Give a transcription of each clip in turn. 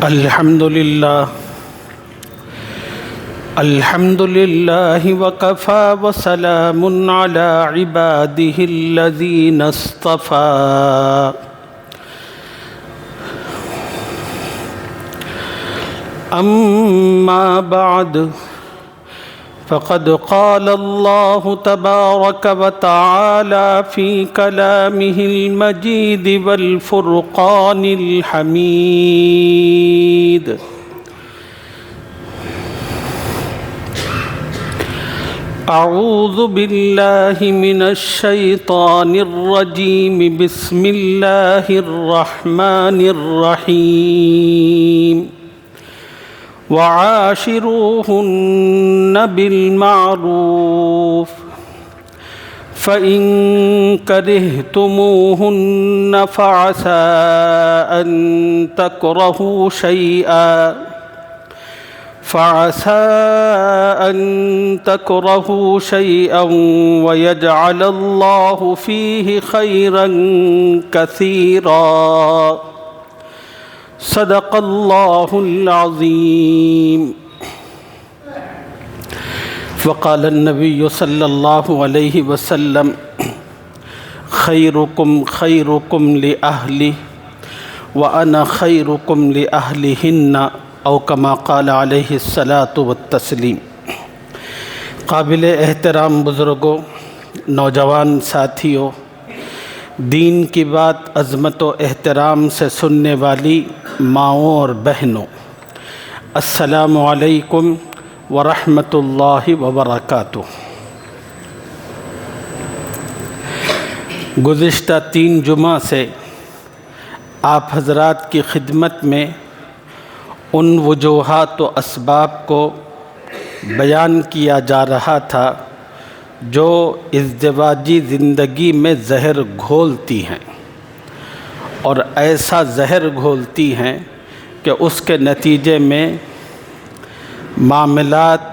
الحمد لله وكفى وسلام على عباده الذين اصطفى أما بعد فقد قال الله تبارك وتعالى في كلامه المجيد والفرقان الحميد أعوذ بالله من الشيطان الرجيم بسم الله الرحمن الرحيم وعاشروهن بالمعروف فإن كرهتموهن فعسى أن تكرهوا شيئا ويجعل الله فيه خيرا كثيرا صدق الله العظيم وقال النبي صلى الله عليه وسلم خيركم خيركم لأهله وأنا خيركم لأهلهن او کما قال علیہ الصلاۃ والتسلیم۔ قابل احترام بزرگوں، نوجوان ساتھیوں، دین کی بات عظمت و احترام سے سننے والی ماؤں اور بہنوں، السلام علیکم ورحمۃ اللہ وبرکاتہ۔ گزشتہ 3 جمعہ سے آپ حضرات کی خدمت میں ان وجوہات و اسباب کو بیان کیا جا رہا تھا جو ازدواجی زندگی میں زہر گھولتی ہیں، اور ایسا زہر گھولتی ہیں کہ اس کے نتیجے میں معاملات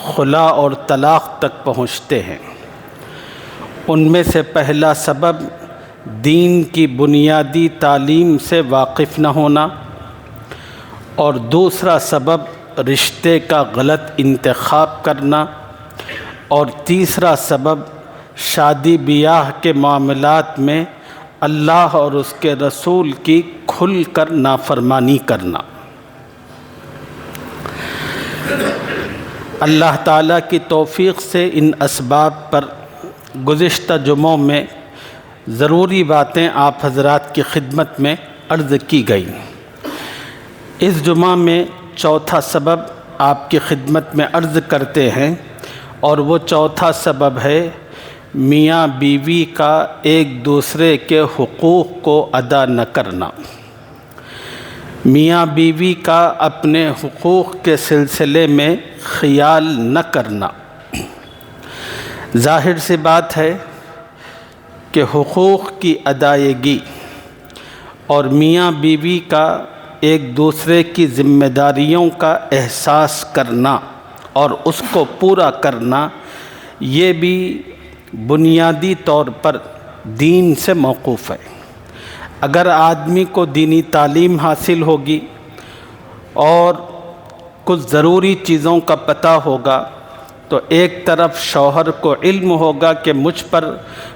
خلا اور طلاق تک پہنچتے ہیں۔ ان میں سے پہلا سبب دین کی بنیادی تعلیم سے واقف نہ ہونا، اور دوسرا سبب رشتے کا غلط انتخاب کرنا، اور تیسرا سبب شادی بیاہ کے معاملات میں اللہ اور اس کے رسول کی کھل کر نافرمانی کرنا۔ اللہ تعالیٰ کی توفیق سے ان اسباب پر گزشتہ جمعوں میں ضروری باتیں آپ حضرات کی خدمت میں عرض کی گئیں۔ اس جمعہ میں چوتھا سبب آپ کی خدمت میں عرض کرتے ہیں، اور وہ چوتھا سبب ہے میاں بیوی کا ایک دوسرے کے حقوق کو ادا نہ کرنا۔ میاں بیوی کا اپنے حقوق کے سلسلے میں خیال نہ کرنا۔ ظاہر سی بات ہے کہ حقوق کی ادائیگی اور میاں بیوی کا ایک دوسرے کی ذمہ داریوں کا احساس کرنا اور اس کو پورا کرنا، یہ بھی بنیادی طور پر دین سے موقوف ہے۔ اگر آدمی کو دینی تعلیم حاصل ہوگی اور کچھ ضروری چیزوں کا پتہ ہوگا تو ایک طرف شوہر کو علم ہوگا کہ مجھ پر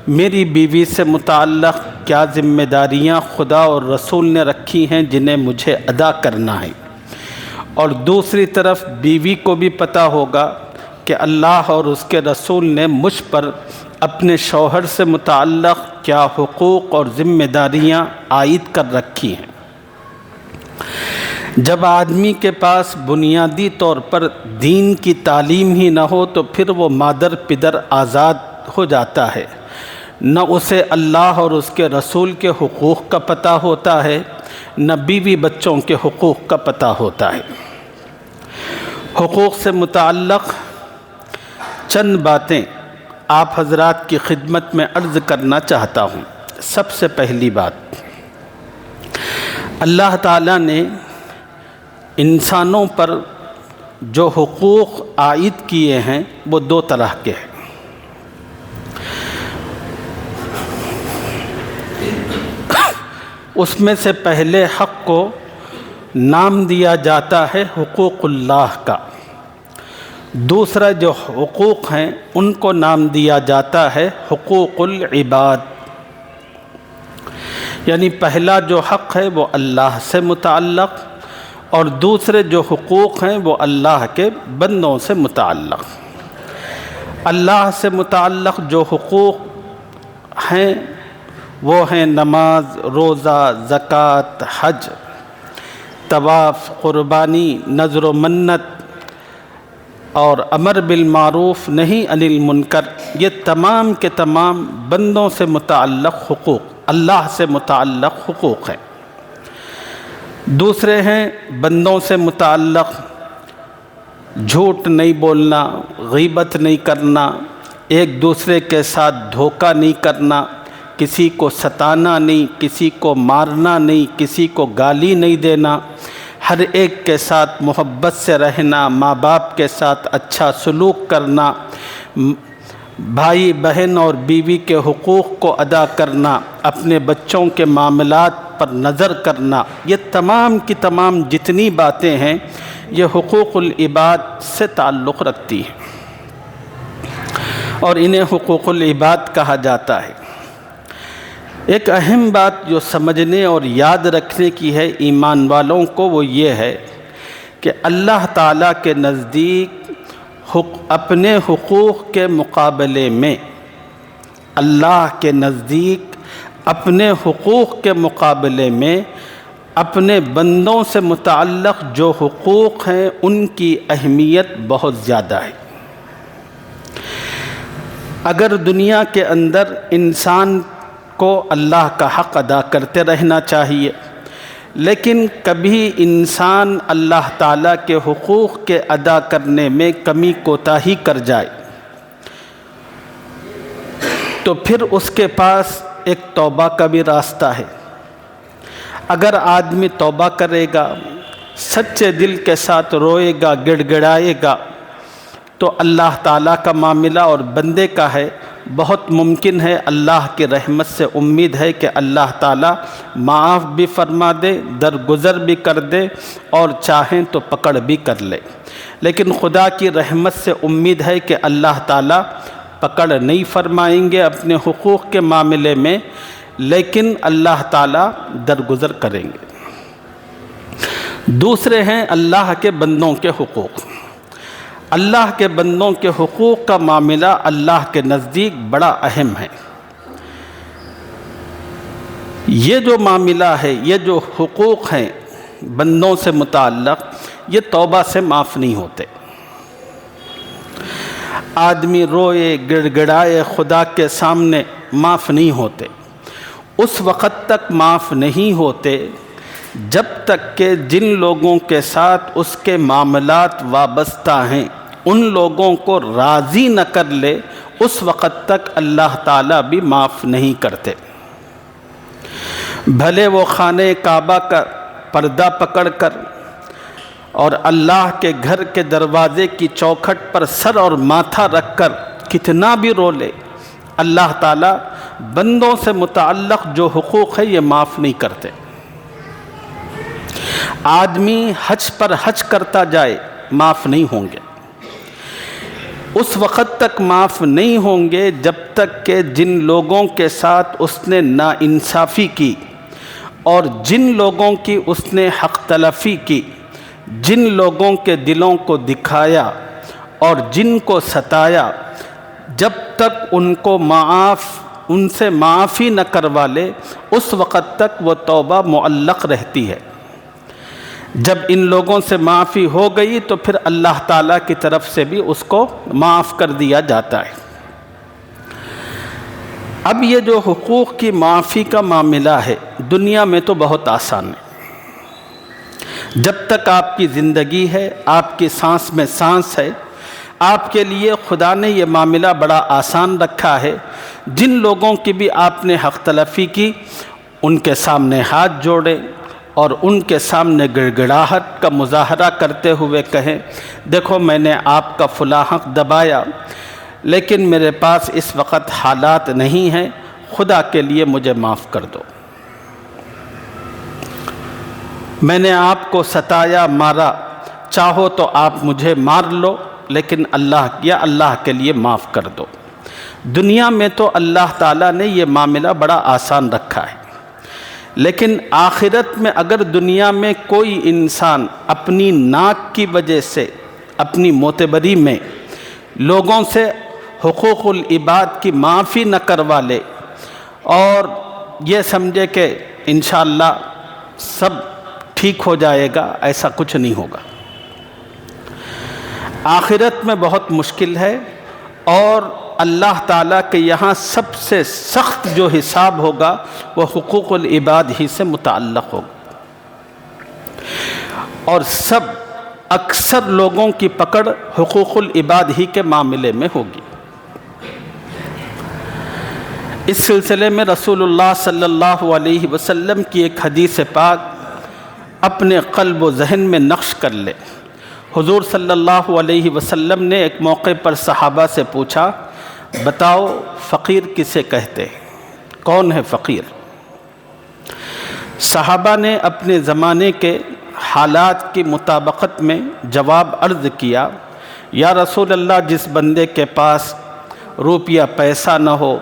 میری بیوی سے متعلق کیا ذمہ داریاں خدا اور رسول نے رکھی ہیں جنہیں مجھے ادا کرنا ہے، اور دوسری طرف بیوی کو بھی پتہ ہوگا کہ اللہ اور اس کے رسول نے مجھ پر اپنے شوہر سے متعلق کیا حقوق اور ذمہ داریاں عائد کر رکھی ہیں۔ جب آدمی کے پاس بنیادی طور پر دین کی تعلیم ہی نہ ہو تو پھر وہ مادر پدر آزاد ہو جاتا ہے، نہ اسے اللہ اور اس کے رسول کے حقوق کا پتہ ہوتا ہے، نہ بیوی بچوں کے حقوق کا پتہ ہوتا ہے۔ حقوق سے متعلق چند باتیں آپ حضرات کی خدمت میں عرض کرنا چاہتا ہوں۔ سب سے پہلی بات، اللہ تعالیٰ نے انسانوں پر جو حقوق عائد کیے ہیں وہ 2 طرح کے ہیں۔ اس میں سے پہلے حق کو نام دیا جاتا ہے حقوق اللہ کا، دوسرا جو حقوق ہیں ان کو نام دیا جاتا ہے حقوق العباد۔ یعنی پہلا جو حق ہے وہ اللہ سے متعلق، اور دوسرے جو حقوق ہیں وہ اللہ کے بندوں سے متعلق۔ اللہ سے متعلق جو حقوق ہیں وہ ہیں نماز، روزہ، زکوٰۃ، حج، طواف، قربانی، نذر و منت اور امر بالمعروف نہی عن المنکر، یہ تمام کے تمام بندوں سے متعلق حقوق، اللہ سے متعلق حقوق ہیں۔ دوسرے ہیں بندوں سے متعلق جھوٹ نہیں بولنا، غیبت نہیں کرنا، ایک دوسرے کے ساتھ دھوکہ نہیں کرنا، کسی کو ستانا نہیں، کسی کو مارنا نہیں، کسی کو گالی نہیں دینا، ہر ایک کے ساتھ محبت سے رہنا، ماں باپ کے ساتھ اچھا سلوک کرنا، بھائی بہن اور بیوی کے حقوق کو ادا کرنا، اپنے بچوں کے معاملات پر نظر کرنا، یہ تمام کی تمام جتنی باتیں ہیں یہ حقوق العباد سے تعلق رکھتی ہیں، اور انہیں حقوق العباد کہا جاتا ہے۔ ایک اہم بات جو سمجھنے اور یاد رکھنے کی ہے ایمان والوں کو وہ یہ ہے کہ اللہ تعالیٰ کے نزدیک اپنے حقوق کے مقابلے میں، اللہ کے نزدیک اپنے حقوق کے مقابلے میں اپنے بندوں سے متعلق جو حقوق ہیں ان کی اہمیت بہت زیادہ ہے۔ اگر دنیا کے اندر انسان کو اللہ کا حق ادا کرتے رہنا چاہیے، لیکن کبھی انسان اللہ تعالیٰ کے حقوق کے ادا کرنے میں کمی کوتاہی کر جائے تو پھر اس کے پاس ایک توبہ کا بھی راستہ ہے۔ اگر آدمی توبہ کرے گا، سچے دل کے ساتھ روئے گا، گڑ گڑائے گا، تو اللہ تعالیٰ کا معاملہ اور بندے کا ہے، بہت ممکن ہے اللہ کی رحمت سے امید ہے کہ اللہ تعالیٰ معاف بھی فرما دے، درگزر بھی کر دے، اور چاہیں تو پکڑ بھی کر لے۔ لیکن خدا کی رحمت سے امید ہے کہ اللہ تعالیٰ پکڑ نہیں فرمائیں گے اپنے حقوق کے معاملے میں، لیکن اللہ تعالیٰ درگزر کریں گے۔ دوسرے ہیں اللہ کے بندوں کے حقوق۔ اللہ کے بندوں کے حقوق کا معاملہ اللہ کے نزدیک بڑا اہم ہے۔ یہ جو معاملہ ہے، یہ جو حقوق ہیں بندوں سے متعلق، یہ توبہ سے معاف نہیں ہوتے۔ آدمی روئے گڑ گڑائے خدا کے سامنے، معاف نہیں ہوتے۔ اس وقت تک معاف نہیں ہوتے جب تک کہ جن لوگوں کے ساتھ اس کے معاملات وابستہ ہیں ان لوگوں کو راضی نہ کر لے، اس وقت تک اللہ تعالیٰ بھی معاف نہیں کرتے۔ بھلے وہ خانہ کعبہ کا پردہ پکڑ کر اور اللہ کے گھر کے دروازے کی چوکھٹ پر سر اور ماتھا رکھ کر کتنا بھی رو لے، اللہ تعالیٰ بندوں سے متعلق جو حقوق ہے یہ معاف نہیں کرتے۔ آدمی حج پر حج کرتا جائے، معاف نہیں ہوں گے۔ اس وقت تک معاف نہیں ہوں گے جب تک کہ جن لوگوں کے ساتھ اس نے ناانصافی کی، اور جن لوگوں کی اس نے حق تلفی کی، جن لوگوں کے دلوں کو دکھایا اور جن کو ستایا، جب تک ان سے معافی نہ کروا لے، اس وقت تک وہ توبہ معلق رہتی ہے۔ جب ان لوگوں سے معافی ہو گئی تو پھر اللہ تعالیٰ کی طرف سے بھی اس کو معاف کر دیا جاتا ہے۔ اب یہ جو حقوق کی معافی کا معاملہ ہے دنیا میں تو بہت آسان ہے۔ جب تک آپ کی زندگی ہے، آپ کی سانس میں سانس ہے، آپ کے لیے خدا نے یہ معاملہ بڑا آسان رکھا ہے۔ جن لوگوں کی بھی آپ نے حق تلفی کی، ان کے سامنے ہاتھ جوڑیں اور ان کے سامنے گڑ گڑاہٹ کا مظاہرہ کرتے ہوئے کہیں، دیکھو میں نے آپ کا فلاں حق دبایا، لیکن میرے پاس اس وقت حالات نہیں ہیں، خدا کے لیے مجھے معاف کر دو۔ میں نے آپ کو ستایا مارا، چاہو تو آپ مجھے مار لو، لیکن اللہ کے لیے معاف کر دو۔ دنیا میں تو اللہ تعالیٰ نے یہ معاملہ بڑا آسان رکھا ہے، لیکن آخرت میں اگر دنیا میں کوئی انسان اپنی ناک کی وجہ سے اپنی معتبری میں لوگوں سے حقوق العباد کی معافی نہ کروا لے اور یہ سمجھے کہ انشاءاللہ سب ٹھیک ہو جائے گا، ایسا کچھ نہیں ہوگا۔ آخرت میں بہت مشکل ہے، اور اللہ تعالیٰ کے یہاں سب سے سخت جو حساب ہوگا وہ حقوق العباد ہی سے متعلق ہوگا، اور اکثر لوگوں کی پکڑ حقوق العباد ہی کے معاملے میں ہوگی۔ اس سلسلے میں رسول اللہ صلی اللہ علیہ وسلم کی ایک حدیث پاک اپنے قلب و ذہن میں نقش کر لے۔ حضور صلی اللہ علیہ وسلم نے ایک موقع پر صحابہ سے پوچھا، بتاؤ فقیر کسے کہتے ہیں؟ کون ہے فقیر؟ صحابہ نے اپنے زمانے کے حالات کی مطابقت میں جواب عرض کیا، یا رسول اللہ، جس بندے کے پاس روپیہ پیسہ نہ ہو،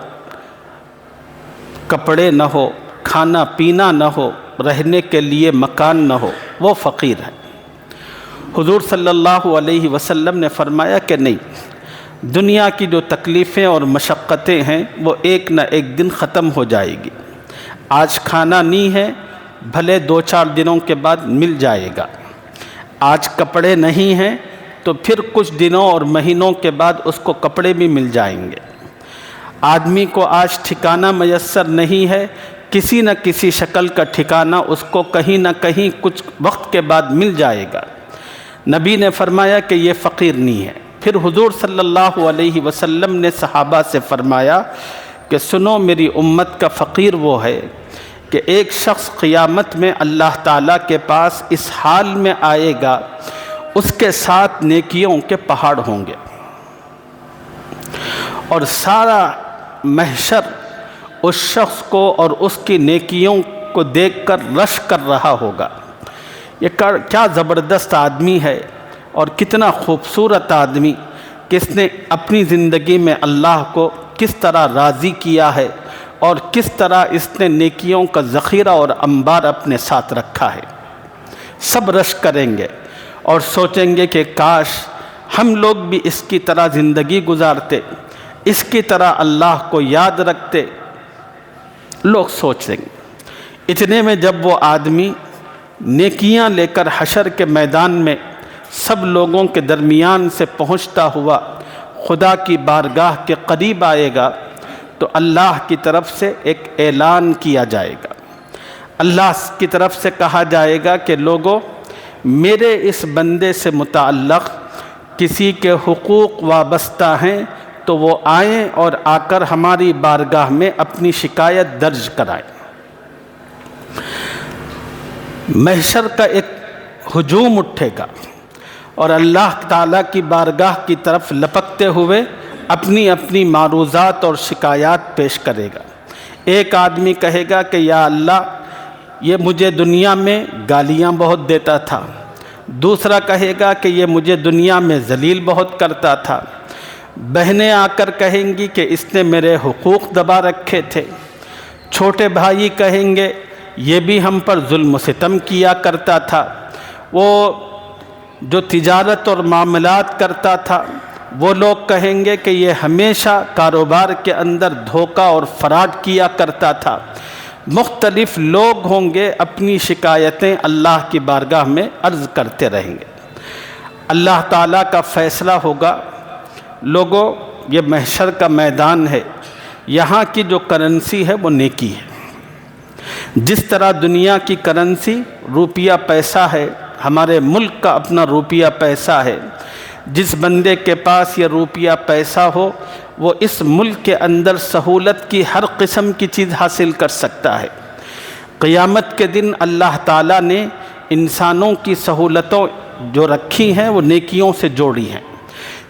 کپڑے نہ ہو، کھانا پینا نہ ہو، رہنے کے لیے مکان نہ ہو، وہ فقیر ہے۔ حضور صلی اللہ علیہ وسلم نے فرمایا کہ نہیں، دنیا کی جو تکلیفیں اور مشقتیں ہیں وہ ایک نہ ایک دن ختم ہو جائے گی۔ آج کھانا نہیں ہے، بھلے 2-4 دنوں کے بعد مل جائے گا۔ آج کپڑے نہیں ہیں تو پھر کچھ دنوں اور مہینوں کے بعد اس کو کپڑے بھی مل جائیں گے۔ آدمی کو آج ٹھکانہ میسر نہیں ہے، کسی نہ کسی شکل کا ٹھکانہ اس کو کہیں نہ کہیں کچھ وقت کے بعد مل جائے گا۔ نبی نے فرمایا کہ یہ فقیر نہیں ہے۔ پھر حضور صلی اللہ علیہ وسلم نے صحابہ سے فرمایا کہ سنو، میری امت کا فقیر وہ ہے کہ ایک شخص قیامت میں اللہ تعالیٰ کے پاس اس حال میں آئے گا، اس کے ساتھ نیکیوں کے پہاڑ ہوں گے، اور سارا محشر اس شخص کو اور اس کی نیکیوں کو دیکھ کر رش کر رہا ہوگا۔ یہ کیا زبردست آدمی ہے، اور کتنا خوبصورت آدمی، کس نے اپنی زندگی میں اللہ کو کس طرح راضی کیا ہے، اور کس طرح اس نے نیکیوں کا ذخیرہ اور انبار اپنے ساتھ رکھا ہے۔ سب رش کریں گے اور سوچیں گے کہ کاش ہم لوگ بھی اس کی طرح زندگی گزارتے، اس کی طرح اللہ کو یاد رکھتے۔ لوگ سوچیں گے۔ اتنے میں جب وہ آدمی نیکیاں لے کر حشر کے میدان میں سب لوگوں کے درمیان سے پہنچتا ہوا خدا کی بارگاہ کے قریب آئے گا، تو اللہ کی طرف سے ایک اعلان کیا جائے گا۔ اللہ کی طرف سے کہا جائے گا کہ لوگوں، میرے اس بندے سے متعلق کسی کے حقوق وابستہ ہیں تو وہ آئیں اور آ کر ہماری بارگاہ میں اپنی شکایت درج کرائیں۔ محشر کا ایک ہجوم اٹھے گا، اور اللہ تعالیٰ کی بارگاہ کی طرف لپکتے ہوئے اپنی اپنی معروضات اور شکایات پیش کرے گا۔ ایک آدمی کہے گا کہ یا اللہ، یہ مجھے دنیا میں گالیاں بہت دیتا تھا۔ دوسرا کہے گا کہ یہ مجھے دنیا میں ذلیل بہت کرتا تھا۔ بہنیں آ کر کہیں گی کہ اس نے میرے حقوق دبا رکھے تھے۔ چھوٹے بھائی کہیں گے یہ بھی ہم پر ظلم و ستم کیا کرتا تھا۔ وہ جو تجارت اور معاملات کرتا تھا، وہ لوگ کہیں گے کہ یہ ہمیشہ کاروبار کے اندر دھوکہ اور فراڈ کیا کرتا تھا۔ مختلف لوگ ہوں گے، اپنی شکایتیں اللہ کی بارگاہ میں عرض کرتے رہیں گے۔ اللہ تعالیٰ کا فیصلہ ہوگا، لوگوں یہ محشر کا میدان ہے، یہاں کی جو کرنسی ہے وہ نیکی ہے۔ جس طرح دنیا کی کرنسی روپیہ پیسہ ہے، ہمارے ملک کا اپنا روپیہ پیسہ ہے، جس بندے کے پاس یہ روپیہ پیسہ ہو وہ اس ملک کے اندر سہولت کی ہر قسم کی چیز حاصل کر سکتا ہے۔ قیامت کے دن اللہ تعالیٰ نے انسانوں کی سہولتوں جو رکھی ہیں وہ نیکیوں سے جوڑی ہیں۔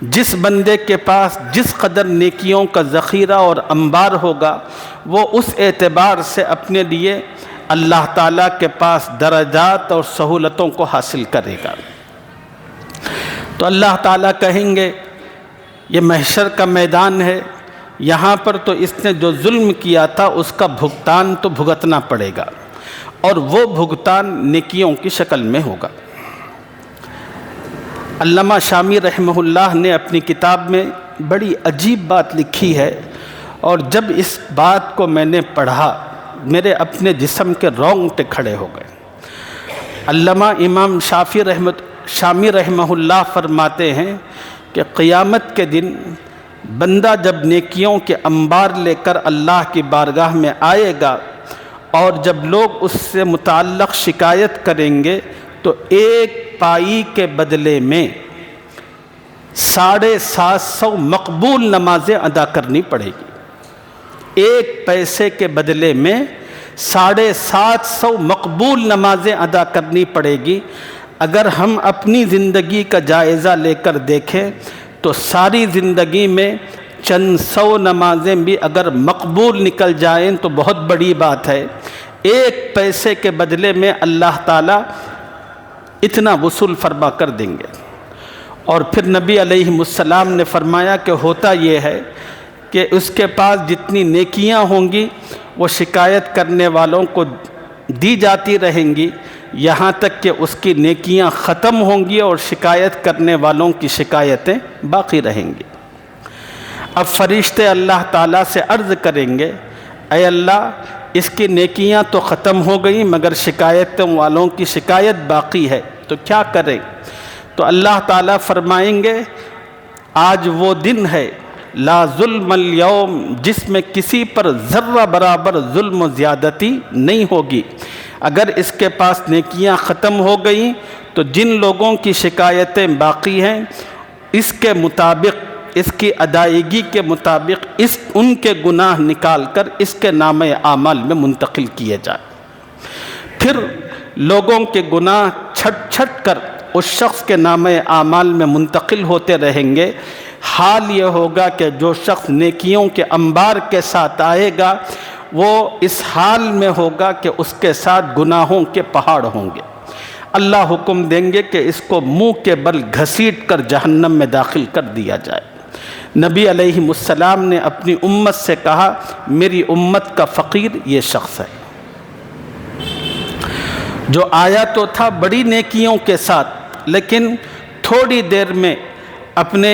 جس بندے کے پاس جس قدر نیکیوں کا ذخیرہ اور انبار ہوگا، وہ اس اعتبار سے اپنے لیے اللہ تعالیٰ کے پاس درجات اور سہولتوں کو حاصل کرے گا۔ تو اللہ تعالیٰ کہیں گے یہ محشر کا میدان ہے، یہاں پر تو اس نے جو ظلم کیا تھا اس کا بھگتان تو بھگتنا پڑے گا، اور وہ بھگتان نیکیوں کی شکل میں ہوگا۔ علامہ شامی رحمہ اللہ نے اپنی کتاب میں بڑی عجیب بات لکھی ہے، اور جب اس بات کو میں نے پڑھا میرے اپنے جسم کے رونگٹے کھڑے ہو گئے۔ علامہ امام شامی رحمہ اللہ فرماتے ہیں کہ قیامت کے دن بندہ جب نیکیوں کے انبار لے کر اللہ کی بارگاہ میں آئے گا، اور جب لوگ اس سے متعلق شکایت کریں گے تو ایک پائی کے بدلے میں 750 مقبول نمازیں ادا کرنی پڑے گی۔ ایک پیسے کے بدلے میں 750 مقبول نمازیں ادا کرنی پڑے گی۔ اگر ہم اپنی زندگی کا جائزہ لے کر دیکھیں تو ساری زندگی میں چند سو نمازیں بھی اگر مقبول نکل جائیں تو بہت بڑی بات ہے۔ ایک پیسے کے بدلے میں اللہ تعالیٰ اتنا وصول فرما کر دیں گے۔ اور پھر نبی علیہ السلام نے فرمایا کہ ہوتا یہ ہے کہ اس کے پاس جتنی نیکیاں ہوں گی وہ شکایت کرنے والوں کو دی جاتی رہیں گی، یہاں تک کہ اس کی نیکیاں ختم ہوں گی اور شکایت کرنے والوں کی شکایتیں باقی رہیں گی۔ اب فرشتے اللہ تعالیٰ سے عرض کریں گے اے اللہ اس کی نیکیاں تو ختم ہو گئیں مگر شکایتوں والوں کی شکایت باقی ہے، تو کیا کریں؟ تو اللہ تعالیٰ فرمائیں گے آج وہ دن ہے لا ظلم اليوم، جس میں کسی پر ذرہ برابر ظلم و زیادتی نہیں ہوگی۔ اگر اس کے پاس نیکیاں ختم ہو گئیں تو جن لوگوں کی شکایتیں باقی ہیں اس کے مطابق، اس کی ادائیگی کے مطابق ان کے گناہ نکال کر اس کے نامہ اعمال میں منتقل کیے جائیں۔ پھر لوگوں کے گناہ چھٹ چھٹ کر اس شخص کے نامہ اعمال میں منتقل ہوتے رہیں گے۔ حال یہ ہوگا کہ جو شخص نیکیوں کے انبار کے ساتھ آئے گا وہ اس حال میں ہوگا کہ اس کے ساتھ گناہوں کے پہاڑ ہوں گے۔ اللہ حکم دیں گے کہ اس کو منہ کے بل گھسیٹ کر جہنم میں داخل کر دیا جائے۔ نبی علیہ السلام نے اپنی امت سے کہا میری امت کا فقیر یہ شخص ہے جو آیا تو تھا بڑی نیکیوں کے ساتھ، لیکن تھوڑی دیر میں اپنے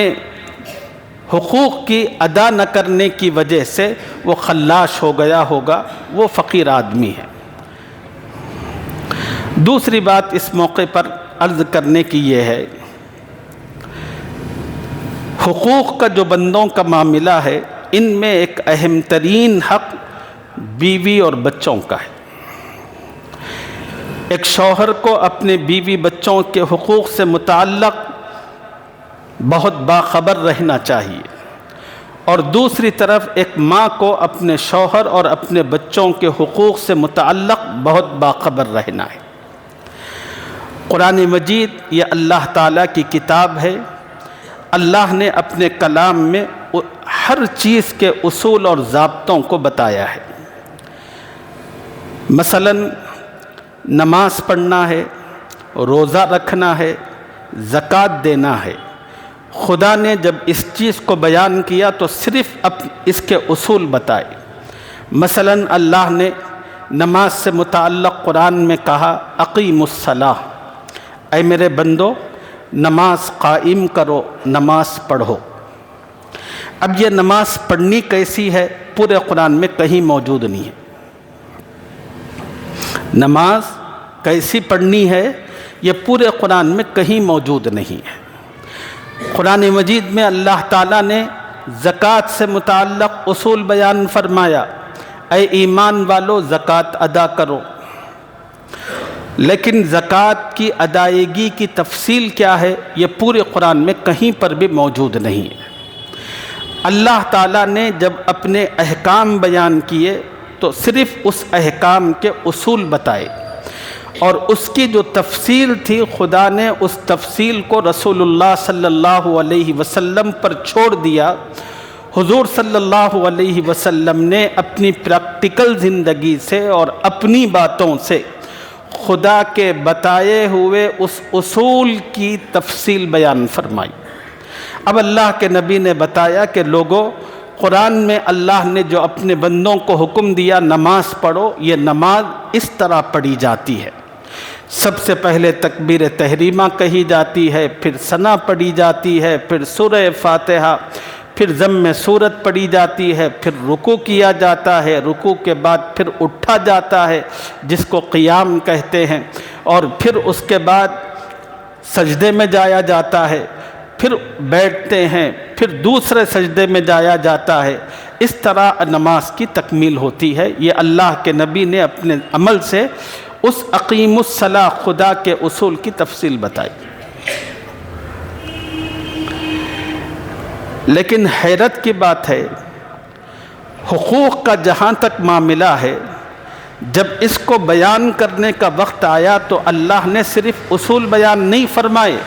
حقوق کی ادا نہ کرنے کی وجہ سے وہ خلاش ہو گیا ہوگا، وہ فقیر آدمی ہے۔ دوسری بات اس موقع پر عرض کرنے کی یہ ہے، حقوق کا جو بندوں کا معاملہ ہے ان میں ایک اہم ترین حق بیوی اور بچوں کا ہے۔ ایک شوہر کو اپنے بیوی بچوں کے حقوق سے متعلق بہت باخبر رہنا چاہیے، اور دوسری طرف ایک ماں کو اپنے شوہر اور اپنے بچوں کے حقوق سے متعلق بہت باخبر رہنا ہے۔ قرآن مجید یہ اللہ تعالیٰ کی کتاب ہے، اللہ نے اپنے کلام میں ہر چیز کے اصول اور ضابطوں کو بتایا ہے۔ مثلا نماز پڑھنا ہے، روزہ رکھنا ہے، زکوٰۃ دینا ہے۔ خدا نے جب اس چیز کو بیان کیا تو صرف اس کے اصول بتائے۔ مثلا اللہ نے نماز سے متعلق قرآن میں کہا اقیم الصلاۃ، اے میرے بندو نماز قائم کرو، نماز پڑھو۔ اب یہ نماز پڑھنی کیسی ہے پورے قرآن میں کہیں موجود نہیں ہے۔ نماز کیسی پڑھنی ہے یہ پورے قرآن میں کہیں موجود نہیں ہے۔ قرآن مجید میں اللہ تعالیٰ نے زکوٰۃ سے متعلق اصول بیان فرمایا، اے ایمان والو زکوٰۃ ادا کرو، لیکن زکوٰۃ کی ادائیگی کی تفصیل کیا ہے یہ پورے قرآن میں کہیں پر بھی موجود نہیں ہے۔ اللہ تعالیٰ نے جب اپنے احکام بیان کیے تو صرف اس احکام کے اصول بتائے، اور اس کی جو تفصیل تھی خدا نے اس تفصیل کو رسول اللہ صلی اللہ علیہ وسلم پر چھوڑ دیا۔ حضور صلی اللہ علیہ وسلم نے اپنی پریکٹیکل زندگی سے اور اپنی باتوں سے خدا کے بتائے ہوئے اس اصول کی تفصیل بیان فرمائی۔ اب اللہ کے نبی نے بتایا کہ لوگوں، قرآن میں اللہ نے جو اپنے بندوں کو حکم دیا نماز پڑھو، یہ نماز اس طرح پڑھی جاتی ہے۔ سب سے پہلے تکبیر تحریمہ کہی جاتی ہے، پھر ثنا پڑھی جاتی ہے، پھر سورہ فاتحہ، پھر ضم سورت پڑھی جاتی ہے، پھر رکوع کیا جاتا ہے، رکوع کے بعد پھر اٹھا جاتا ہے جس کو قیام کہتے ہیں، اور پھر اس کے بعد سجدے میں جایا جاتا ہے، پھر بیٹھتے ہیں، پھر دوسرے سجدے میں جایا جاتا ہے۔ اس طرح نماز کی تکمیل ہوتی ہے۔ یہ اللہ کے نبی نے اپنے عمل سے اس اقیم الصلاۃ خدا کے اصول کی تفصیل بتائی۔ لیکن حیرت کی بات ہے، حقوق کا جہاں تک معاملہ ہے، جب اس کو بیان کرنے کا وقت آیا تو اللہ نے صرف اصول بیان نہیں فرمائے،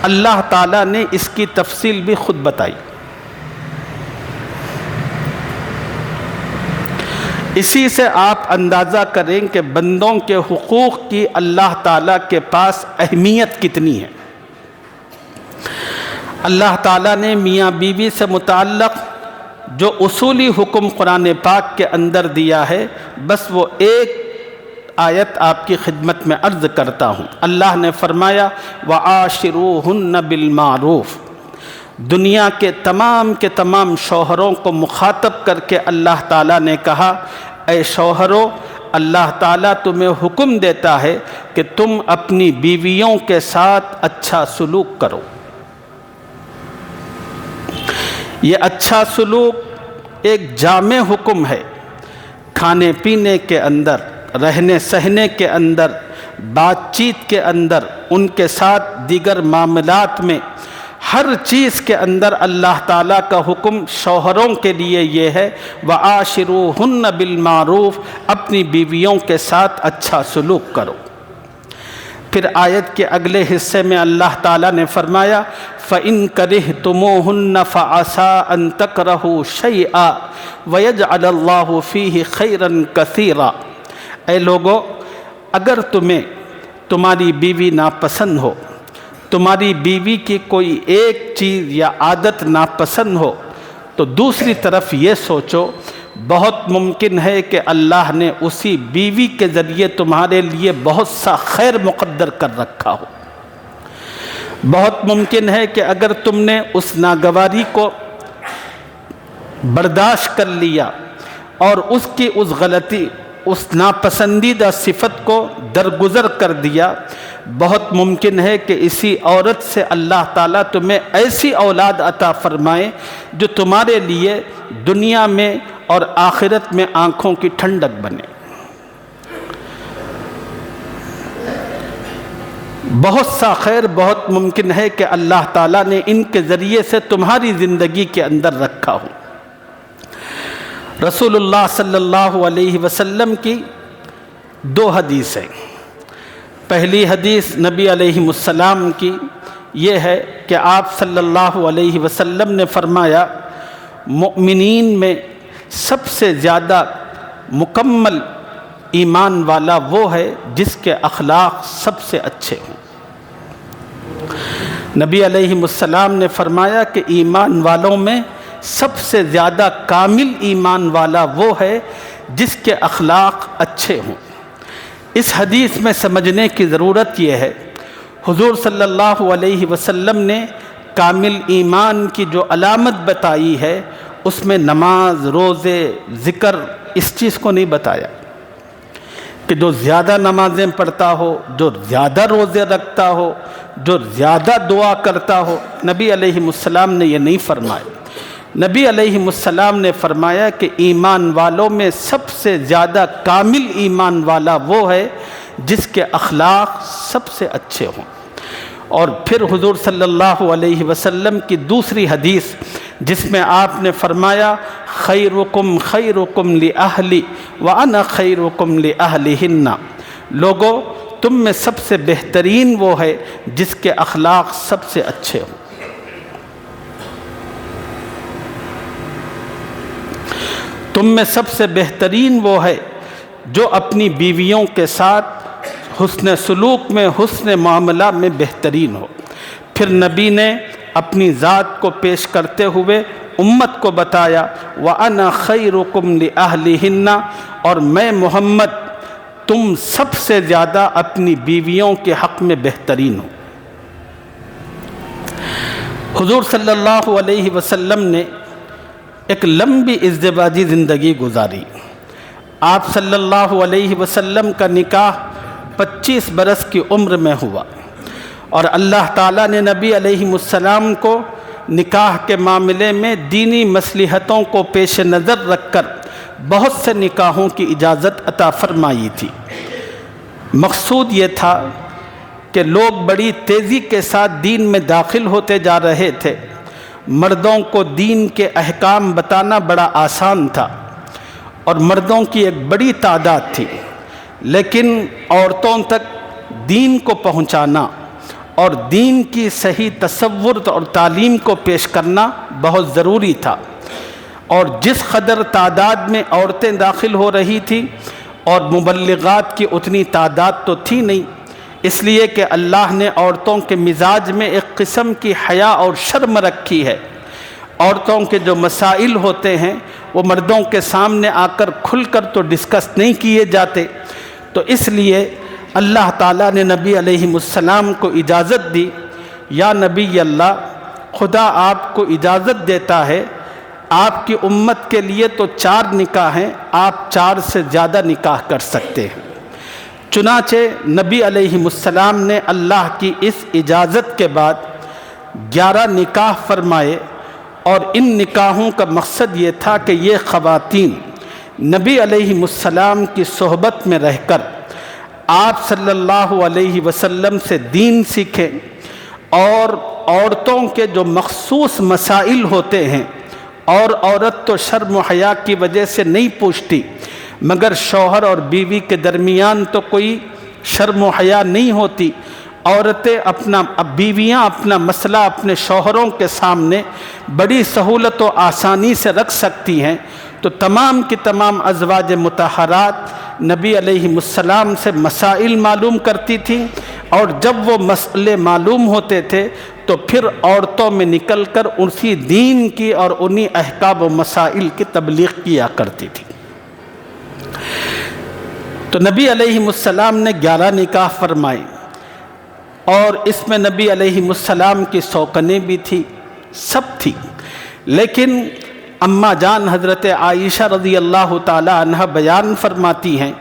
اللہ تعالیٰ نے اس کی تفصیل بھی خود بتائی۔ اسی سے آپ اندازہ کریں کہ بندوں کے حقوق کی اللہ تعالیٰ کے پاس اہمیت کتنی ہے۔ اللہ تعالیٰ نے میاں بیوی سے متعلق جو اصولی حکم قرآن پاک کے اندر دیا ہے، بس وہ ایک آیت آپ کی خدمت میں عرض کرتا ہوں۔ اللہ نے فرمایا وَعَاشِرُوهُنَّ بِالْمَعْرُوفِ، دنیا کے تمام شوہروں کو مخاطب کر کے اللہ تعالیٰ نے کہا، اے شوہروں، اللہ تعالیٰ تمہیں حکم دیتا ہے کہ تم اپنی بیویوں کے ساتھ اچھا سلوک کرو۔ یہ اچھا سلوک ایک جامع حکم ہے، کھانے پینے کے اندر، رہنے سہنے کے اندر، بات چیت کے اندر، ان کے ساتھ دیگر معاملات میں، ہر چیز کے اندر اللہ تعالیٰ کا حکم شوہروں کے لیے یہ ہے وَعَاشِرُوهُنَّ بِالْمَعْرُوفِ، اپنی بیویوں کے ساتھ اچھا سلوک کرو۔ پھر آیت کے اگلے حصے میں اللہ تعالیٰ نے فرمایا فَإِن كَرِهْتُمُوهُنَّ فَعَسَىٰ أَن تَكْرَهُوا شَيْئًا وَيَجْعَلَ اللَّهُ فِيهِ خَيْرًا كَثِيرًا، اے لوگو، اگر تمہیں تمہاری بیوی ناپسند ہو، تمہاری بیوی کی کوئی ایک چیز یا عادت ناپسند ہو، تو دوسری طرف یہ سوچو بہت ممکن ہے کہ اللہ نے اسی بیوی کے ذریعے تمہارے لیے بہت سا خیر مقدر کر رکھا ہو۔ بہت ممکن ہے کہ اگر تم نے اس ناگواری کو برداشت کر لیا اور اس کی اس غلطی، اس ناپسندیدہ صفت کو درگزر کر دیا، بہت ممکن ہے کہ اسی عورت سے اللہ تعالیٰ تمہیں ایسی اولاد عطا فرمائے جو تمہارے لیے دنیا میں اور آخرت میں آنکھوں کی ٹھنڈک بنے۔ بہت سا خیر بہت ممکن ہے کہ اللہ تعالیٰ نے ان کے ذریعے سے تمہاری زندگی کے اندر رکھا ہو۔ رسول اللہ صلی اللہ علیہ وسلم کی دو حدیثیں، پہلی حدیث نبی علیہ السلام کی یہ ہے کہ آپ صلی اللہ علیہ وسلم نے فرمایا مؤمنین میں سب سے زیادہ مکمل ایمان والا وہ ہے جس کے اخلاق سب سے اچھے ہوں۔ نبی علیہ السلام نے فرمایا کہ ایمان والوں میں سب سے زیادہ کامل ایمان والا وہ ہے جس کے اخلاق اچھے ہوں۔ اس حدیث میں سمجھنے کی ضرورت یہ ہے، حضور صلی اللہ علیہ وسلم نے کامل ایمان کی جو علامت بتائی ہے اس میں نماز، روزے، ذکر، اس چیز کو نہیں بتایا کہ جو زیادہ نمازیں پڑھتا ہو، جو زیادہ روزے رکھتا ہو، جو زیادہ دعا کرتا ہو۔ نبی علیہ السلام نے یہ نہیں فرمایا۔ نبی علیہ السلام نے فرمایا کہ ایمان والوں میں سب سے زیادہ کامل ایمان والا وہ ہے جس کے اخلاق سب سے اچھے ہوں۔ اور پھر حضور صلی اللہ علیہ وسلم کی دوسری حدیث جس میں آپ نے فرمایا خیرکم خیرکم لأہلی وانا خیرکم لأہلہن، لوگو تم میں سب سے بہترین وہ ہے جس کے اخلاق سب سے اچھے ہوں۔ تم میں سب سے بہترین وہ ہے جو اپنی بیویوں کے ساتھ حسن سلوک میں، حسن معاملہ میں بہترین ہو۔ پھر نبی نے اپنی ذات کو پیش کرتے ہوئے امت کو بتایا وَأَنَا خَيْرُكُمْ لِأَهْلِهِنَّ، اور میں محمد تم سب سے زیادہ اپنی بیویوں کے حق میں بہترین ہوں۔ حضور صلی اللہ علیہ وسلم نے ایک لمبی ازدواجی زندگی گزاری۔ آپ صلی اللہ علیہ وسلم کا نکاح 25 برس کی عمر میں ہوا، اور اللہ تعالیٰ نے نبی علیہ السلام کو نکاح کے معاملے میں دینی مصلحتوں کو پیش نظر رکھ کر بہت سے نکاحوں کی اجازت عطا فرمائی تھی۔ مقصود یہ تھا کہ لوگ بڑی تیزی کے ساتھ دین میں داخل ہوتے جا رہے تھے۔ مردوں کو دین کے احکام بتانا بڑا آسان تھا، اور مردوں کی ایک بڑی تعداد تھی، لیکن عورتوں تک دین کو پہنچانا اور دین کی صحیح تصور اور تعلیم کو پیش کرنا بہت ضروری تھا۔ اور جس قدر تعداد میں عورتیں داخل ہو رہی تھیں اور مبلغات کی اتنی تعداد تو تھی نہیں، اس لیے کہ اللہ نے عورتوں کے مزاج میں ایک قسم کی حیا اور شرم رکھی ہے۔ عورتوں کے جو مسائل ہوتے ہیں وہ مردوں کے سامنے آ کر کھل کر تو ڈسکس نہیں کیے جاتے، تو اس لیے اللہ تعالیٰ نے نبی علیہ السلام کو اجازت دی، یا نبی اللہ، خدا آپ کو اجازت دیتا ہے، آپ کی امت کے لیے تو 4 نکاح ہیں، آپ 4 سے زیادہ نکاح کر سکتے ہیں۔ چنانچہ نبی علیہ السلام نے اللہ کی اس اجازت کے بعد 11 نکاح فرمائے، اور ان نکاحوں کا مقصد یہ تھا کہ یہ خواتین نبی علیہ السلام کی صحبت میں رہ کر آپ صلی اللہ علیہ وسلم سے دین سیکھیں، اور عورتوں کے جو مخصوص مسائل ہوتے ہیں، اور عورت تو شرم و حیا کی وجہ سے نہیں پوچھتی، مگر شوہر اور بیوی کے درمیان تو کوئی شرم و حیا نہیں ہوتی، بیویاں اپنا مسئلہ اپنے شوہروں کے سامنے بڑی سہولت و آسانی سے رکھ سکتی ہیں، تو تمام کی تمام ازواج مطہرات نبی علیہ السلام سے مسائل معلوم کرتی تھیں، اور جب وہ مسئلے معلوم ہوتے تھے تو پھر عورتوں میں نکل کر اسی دین کی اور انہی احکام و مسائل کی تبلیغ کیا کرتی تھی۔ تو نبی علیہ السلام نے 11 نکاح فرمائے، اور اس میں نبی علیہ السلام کی سوکنیں بھی تھی، سب تھی، لیکن اماں جان حضرت عائشہ رضی اللہ تعالی عنہ بیان فرماتی ہیں،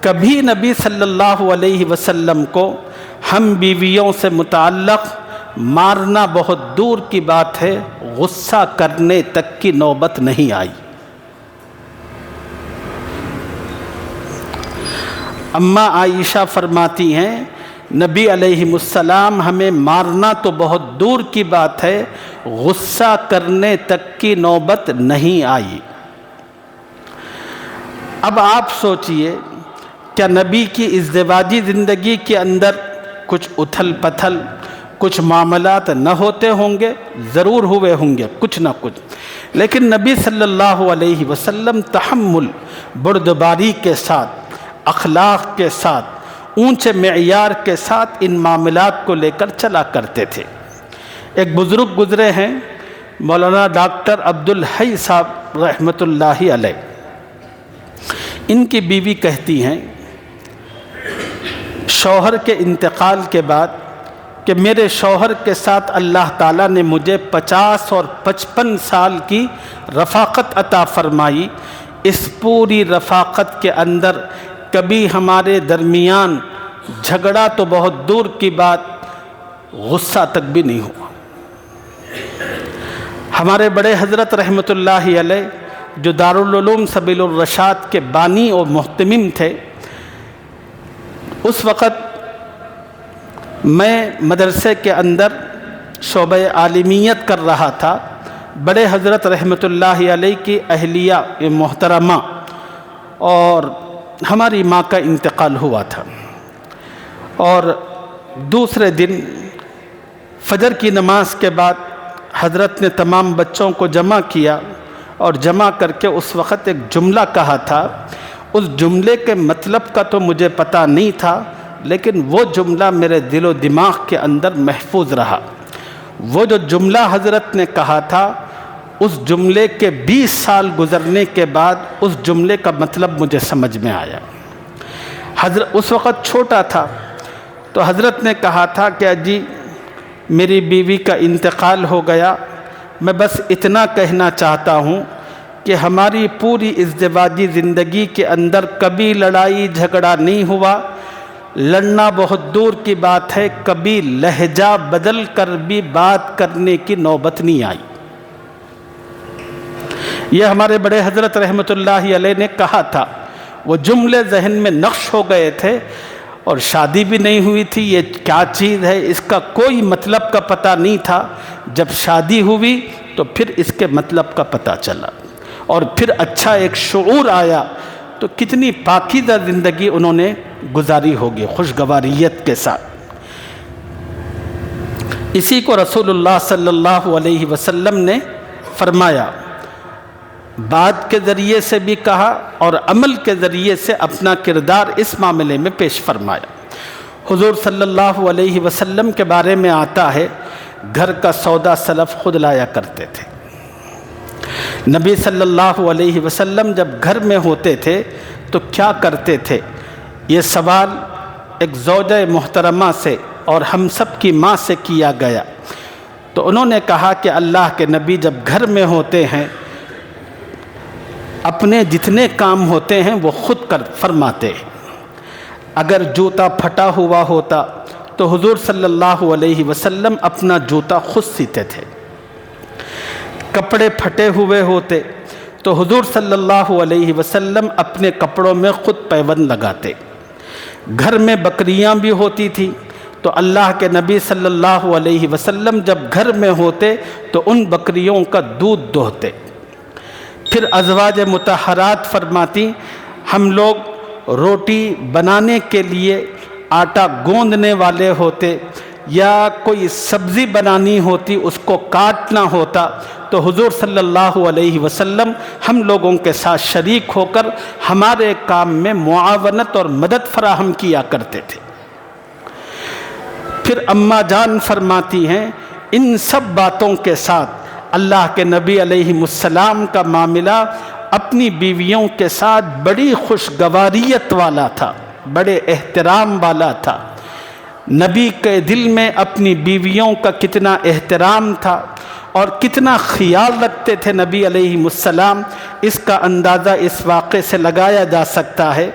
کبھی نبی صلی اللہ علیہ وسلم کو ہم بیویوں سے متعلق مارنا بہت دور کی بات ہے، غصہ کرنے تک کی نوبت نہیں آئی۔ اماں عائشہ فرماتی ہیں نبی علیہ السلام ہمیں مارنا تو بہت دور کی بات ہے، غصہ کرنے تک کی نوبت نہیں آئی۔ اب آپ سوچئے، کیا نبی کی ازدواجی زندگی کے اندر کچھ اتھل پتھل، کچھ معاملات نہ ہوتے ہوں گے؟ ضرور ہوئے ہوں گے کچھ نہ کچھ، لیکن نبی صلی اللہ علیہ وسلم تحمل، بردباری کے ساتھ، اخلاق کے ساتھ، اونچے معیار کے ساتھ ان معاملات کو لے کر چلا کرتے تھے۔ ایک بزرگ گزرے ہیں مولانا ڈاکٹر عبدالحی صاحب رحمۃ اللہ علیہ، ان کی بیوی کہتی ہیں شوہر کے انتقال کے بعد کہ میرے شوہر کے ساتھ اللہ تعالیٰ نے مجھے 50 اور 55 سال کی رفاقت عطا فرمائی، اس پوری رفاقت کے اندر کبھی ہمارے درمیان جھگڑا تو بہت دور کی بات، غصہ تک بھی نہیں ہوا۔ ہمارے بڑے حضرت رحمۃ اللہ علیہ جو دارالعلوم سبیل الرشاد کے بانی اور محتمم تھے، اس وقت میں مدرسے کے اندر شعبہ عالمیت کر رہا تھا۔ بڑے حضرت رحمۃ اللہ علیہ کی اہلیہ محترمہ اور ہماری ماں کا انتقال ہوا تھا، اور دوسرے دن فجر کی نماز کے بعد حضرت نے تمام بچوں کو جمع کیا اور جمع کر کے اس وقت ایک جملہ کہا تھا. اس جملے کے مطلب کا تو مجھے پتہ نہیں تھا، لیکن وہ جملہ میرے دل و دماغ کے اندر محفوظ رہا. وہ جو جملہ حضرت نے کہا تھا، اس جملے کے 20 سال گزرنے کے بعد اس جملے کا مطلب مجھے سمجھ میں آیا. حضرت اس وقت چھوٹا تھا، تو حضرت نے کہا تھا کہ جی میری بیوی کا انتقال ہو گیا، میں بس اتنا کہنا چاہتا ہوں کہ ہماری پوری ازدواجی زندگی کے اندر کبھی لڑائی جھگڑا نہیں ہوا. لڑنا بہت دور کی بات ہے، کبھی لہجہ بدل کر بھی بات کرنے کی نوبت نہیں آئی. یہ ہمارے بڑے حضرت رحمۃ اللہ علیہ نے کہا تھا. وہ جملے ذہن میں نقش ہو گئے تھے، اور شادی بھی نہیں ہوئی تھی. یہ کیا چیز ہے، اس کا کوئی مطلب کا پتہ نہیں تھا. جب شادی ہوئی تو پھر اس کے مطلب کا پتہ چلا، اور پھر اچھا ایک شعور آیا. تو کتنی پاکیزہ زندگی انہوں نے گزاری ہوگی خوشگواریت کے ساتھ. اسی کو رسول اللہ صلی اللہ علیہ وسلم نے فرمایا، بات کے ذریعے سے بھی کہا اور عمل کے ذریعے سے اپنا کردار اس معاملے میں پیش فرمایا. حضور صلی اللہ علیہ وسلم کے بارے میں آتا ہے، گھر کا سودا سلف خود لایا کرتے تھے. نبی صلی اللہ علیہ وسلم جب گھر میں ہوتے تھے تو کیا کرتے تھے؟ یہ سوال ایک زوجہ محترمہ سے اور ہم سب کی ماں سے کیا گیا. تو انہوں نے کہا کہ اللہ کے نبی جب گھر میں ہوتے ہیں، اپنے جتنے کام ہوتے ہیں وہ خود فرماتے ہیں. اگر جوتا پھٹا ہوا ہوتا تو حضور صلی اللہ علیہ وسلم اپنا جوتا خود سیتے تھے. کپڑے پھٹے ہوئے ہوتے تو حضور صلی اللہ علیہ وسلم اپنے کپڑوں میں خود پیوند لگاتے. گھر میں بکریاں بھی ہوتی تھیں تو اللہ کے نبی صلی اللہ علیہ وسلم جب گھر میں ہوتے تو ان بکریوں کا دودھ دوہتے. پھر ازواج مطہرات فرماتی، ہم لوگ روٹی بنانے کے لیے آٹا گوندنے والے ہوتے یا کوئی سبزی بنانی ہوتی، اس کو کاٹنا ہوتا، تو حضور صلی اللہ علیہ وسلم ہم لوگوں کے ساتھ شریک ہو کر ہمارے کام میں معاونت اور مدد فراہم کیا کرتے تھے. پھر اماں جان فرماتی ہیں، ان سب باتوں کے ساتھ اللہ کے نبی علیہ السلام کا معاملہ اپنی بیویوں کے ساتھ بڑی خوشگواریت والا تھا، بڑے احترام والا تھا. نبی کے دل میں اپنی بیویوں کا کتنا احترام تھا اور کتنا خیال رکھتے تھے نبی علیہ السلام، اس کا اندازہ اس واقعے سے لگایا جا سکتا ہے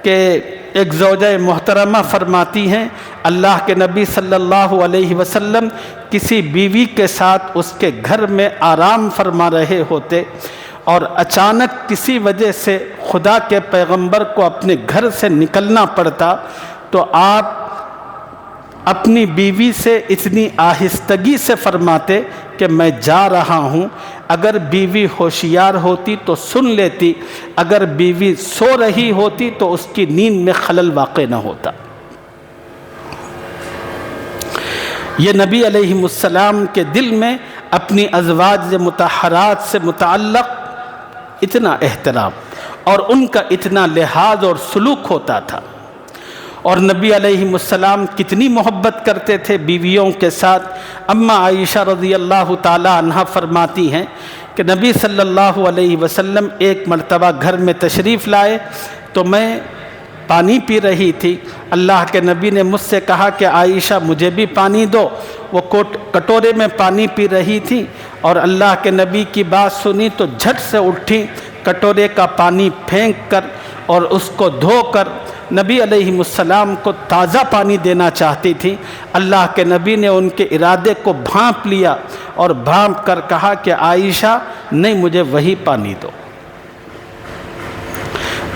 کہ ایک زوجہ محترمہ فرماتی ہیں، اللہ کے نبی صلی اللہ علیہ وسلم کسی بیوی کے ساتھ اس کے گھر میں آرام فرما رہے ہوتے اور اچانک کسی وجہ سے خدا کے پیغمبر کو اپنے گھر سے نکلنا پڑتا تو آپ اپنی بیوی سے اتنی آہستگی سے فرماتے کہ میں جا رہا ہوں. اگر بیوی ہوشیار ہوتی تو سن لیتی، اگر بیوی سو رہی ہوتی تو اس کی نیند میں خلل واقع نہ ہوتا. یہ نبی علیہ السلام کے دل میں اپنی ازواج مطہرات سے متعلق اتنا احترام اور ان کا اتنا لحاظ اور سلوک ہوتا تھا. اور نبی علیہ السلام کتنی محبت کرتے تھے بیویوں کے ساتھ. اماں عائشہ رضی اللہ تعالی عنہا فرماتی ہیں کہ نبی صلی اللہ علیہ وسلم ایک مرتبہ گھر میں تشریف لائے تو میں پانی پی رہی تھی. اللہ کے نبی نے مجھ سے کہا کہ عائشہ مجھے بھی پانی دو. وہ کٹورے میں پانی پی رہی تھی اور اللہ کے نبی کی بات سنی تو جھٹ سے اٹھی، کٹورے کا پانی پھینک کر اور اس کو دھو کر نبی علیہ السلام کو تازہ پانی دینا چاہتی تھی. اللہ کے نبی نے ان کے ارادے کو بھانپ لیا اور بھانپ کر کہا کہ عائشہ نہیں، مجھے وہی پانی دو.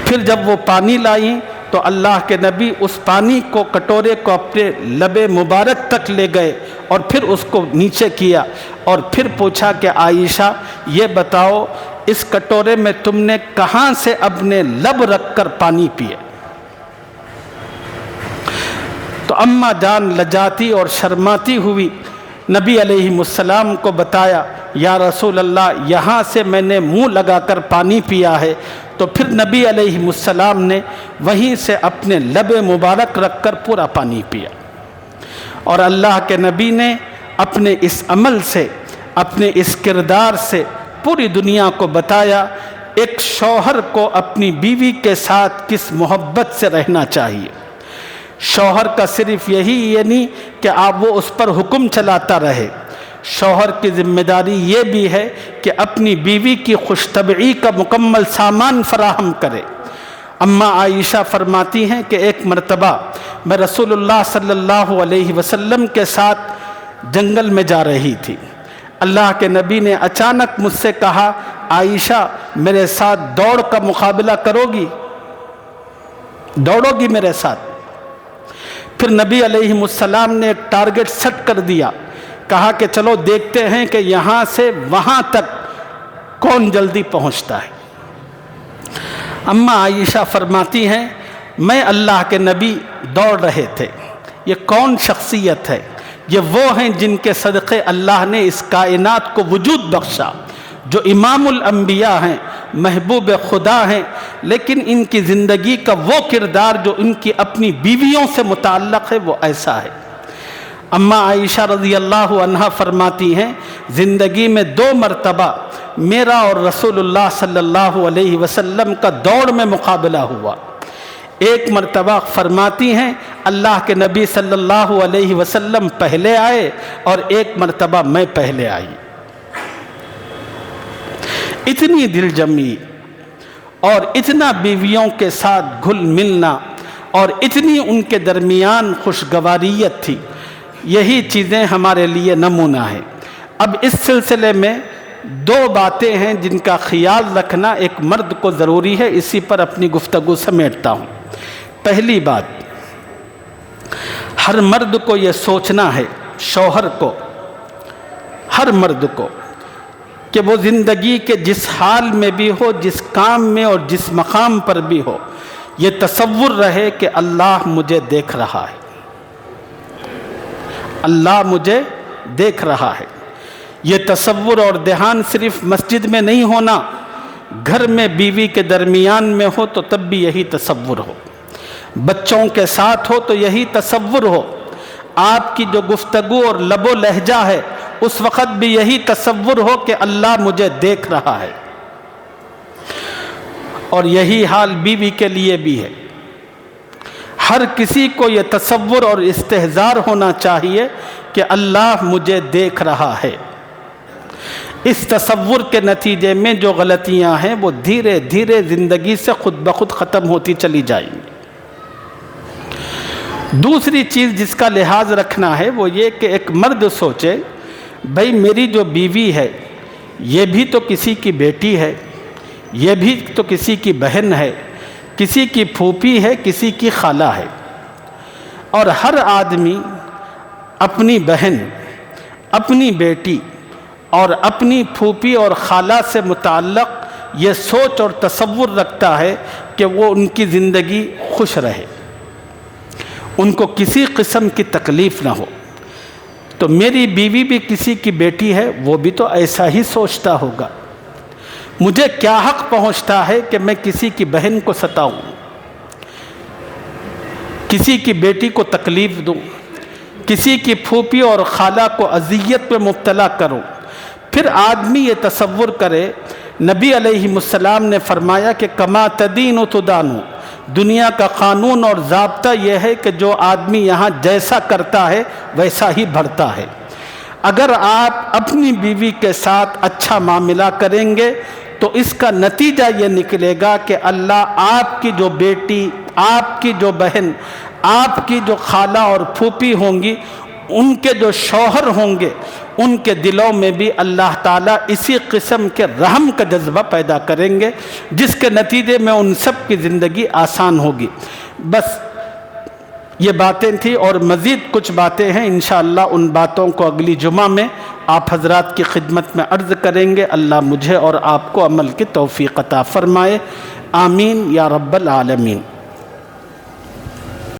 پھر جب وہ پانی لائیں تو اللہ کے نبی اس پانی کو کٹورے کو اپنے لب مبارک تک لے گئے اور پھر اس کو نیچے کیا اور پھر پوچھا کہ عائشہ یہ بتاؤ اس کٹورے میں تم نے کہاں سے اپنے لب رکھ کر پانی پیے؟ تو اماں جان لجاتی اور شرماتی ہوئی نبی علیہ السلام کو بتایا یا رسول اللہ یہاں سے میں نے منہ لگا کر پانی پیا ہے، تو پھر نبی علیہ السلام نے وہیں سے اپنے لب مبارک رکھ کر پورا پانی پیا، اور اللہ کے نبی نے اپنے اس عمل سے، اپنے اس کردار سے پوری دنیا کو بتایا ایک شوہر کو اپنی بیوی کے ساتھ کس محبت سے رہنا چاہیے۔ شوہر کا صرف یہی یہ نہیں کہ آپ وہ اس پر حکم چلاتا رہے، شوہر کی ذمہ داری یہ بھی ہے کہ اپنی بیوی کی خوش طبعی کا مکمل سامان فراہم کرے۔ اماں عائشہ فرماتی ہیں کہ ایک مرتبہ میں رسول اللہ صلی اللہ علیہ وسلم کے ساتھ جنگل میں جا رہی تھی، اللہ کے نبی نے اچانک مجھ سے کہا عائشہ میرے ساتھ دوڑ کا مقابلہ کرو گی، دوڑو گی میرے ساتھ؟ پھر نبی علیہ السلام نے ایک ٹارگٹ سیٹ کر دیا، کہا کہ چلو دیکھتے ہیں کہ یہاں سے وہاں تک کون جلدی پہنچتا ہے۔ اماں عائشہ فرماتی ہیں میں اللہ کے نبی دوڑ رہے تھے، یہ کون شخصیت ہے؟ یہ وہ ہیں جن کے صدقے اللہ نے اس کائنات کو وجود بخشا، جو امام الانبیاء ہیں، محبوب خدا ہیں، لیکن ان کی زندگی کا وہ کردار جو ان کی اپنی بیویوں سے متعلق ہے وہ ایسا ہے۔ اماں عائشہ رضی اللہ عنہا فرماتی ہیں زندگی میں 2 مرتبہ میرا اور رسول اللہ صلی اللہ علیہ وسلم کا دوڑ میں مقابلہ ہوا۔ ایک مرتبہ فرماتی ہیں اللہ کے نبی صلی اللہ علیہ وسلم پہلے آئے اور ایک مرتبہ میں پہلے آئی۔ اتنی دل جمی اور اتنا بیویوں کے ساتھ گھل ملنا اور اتنی ان کے درمیان خوشگواریت تھی، یہی چیزیں ہمارے لیے نمونہ ہیں۔ اب اس سلسلے میں 2 باتیں ہیں جن کا خیال رکھنا ایک مرد کو ضروری ہے، اسی پر اپنی گفتگو سمیٹتا ہوں۔ پہلی بات، ہر مرد کو یہ سوچنا ہے، شوہر کو، ہر مرد کو، کہ وہ زندگی کے جس حال میں بھی ہو، جس کام میں اور جس مقام پر بھی ہو، یہ تصور رہے کہ اللہ مجھے دیکھ رہا ہے، اللہ مجھے دیکھ رہا ہے۔ یہ تصور اور دھیان صرف مسجد میں نہیں ہونا، گھر میں بیوی کے درمیان میں ہو تو تب بھی یہی تصور ہو، بچوں کے ساتھ ہو تو یہی تصور ہو، آپ کی جو گفتگو اور لب و لہجہ ہے اس وقت بھی یہی تصور ہو کہ اللہ مجھے دیکھ رہا ہے۔ اور یہی حال بیوی کے لیے بھی ہے، ہر کسی کو یہ تصور اور استحضار ہونا چاہیے کہ اللہ مجھے دیکھ رہا ہے۔ اس تصور کے نتیجے میں جو غلطیاں ہیں وہ دھیرے دھیرے زندگی سے خود بخود ختم ہوتی چلی جائیں گی۔ دوسری چیز جس کا لحاظ رکھنا ہے وہ یہ کہ ایک مرد سوچے بھئی میری جو بیوی ہے یہ بھی تو کسی کی بیٹی ہے، یہ بھی تو کسی کی بہن ہے، کسی کی پھوپھی ہے، کسی کی خالہ ہے، اور ہر آدمی اپنی بہن، اپنی بیٹی اور اپنی پھوپھی اور خالہ سے متعلق یہ سوچ اور تصور رکھتا ہے کہ وہ ان کی زندگی خوش رہے، ان کو کسی قسم کی تکلیف نہ ہو۔ تو میری بیوی بھی کسی کی بیٹی ہے، وہ بھی تو ایسا ہی سوچتا ہوگا۔ مجھے کیا حق پہنچتا ہے کہ میں کسی کی بہن کو ستاؤں، کسی کی بیٹی کو تکلیف دوں، کسی کی پھوپھی اور خالہ کو اذیت میں مبتلا کروں؟ پھر آدمی یہ تصور کرے، نبی علیہ السلام نے فرمایا کہ کما تدین تدان، دنیا کا قانون اور ضابطہ یہ ہے کہ جو آدمی یہاں جیسا کرتا ہے ویسا ہی بھرتا ہے۔ اگر آپ اپنی بیوی کے ساتھ اچھا معاملہ کریں گے تو اس کا نتیجہ یہ نکلے گا کہ اللہ آپ کی جو بیٹی، آپ کی جو بہن، آپ کی جو خالہ اور پھوپھی ہوں گی، ان کے جو شوہر ہوں گے، ان کے دلوں میں بھی اللہ تعالیٰ اسی قسم کے رحم کا جذبہ پیدا کریں گے، جس کے نتیجے میں ان سب کی زندگی آسان ہوگی۔ بس یہ باتیں تھیں اور مزید کچھ باتیں ہیں، انشاءاللہ ان باتوں کو اگلی جمعہ میں آپ حضرات کی خدمت میں عرض کریں گے۔ اللہ مجھے اور آپ کو عمل کی توفیق عطا فرمائے، آمین یا رب العالمین۔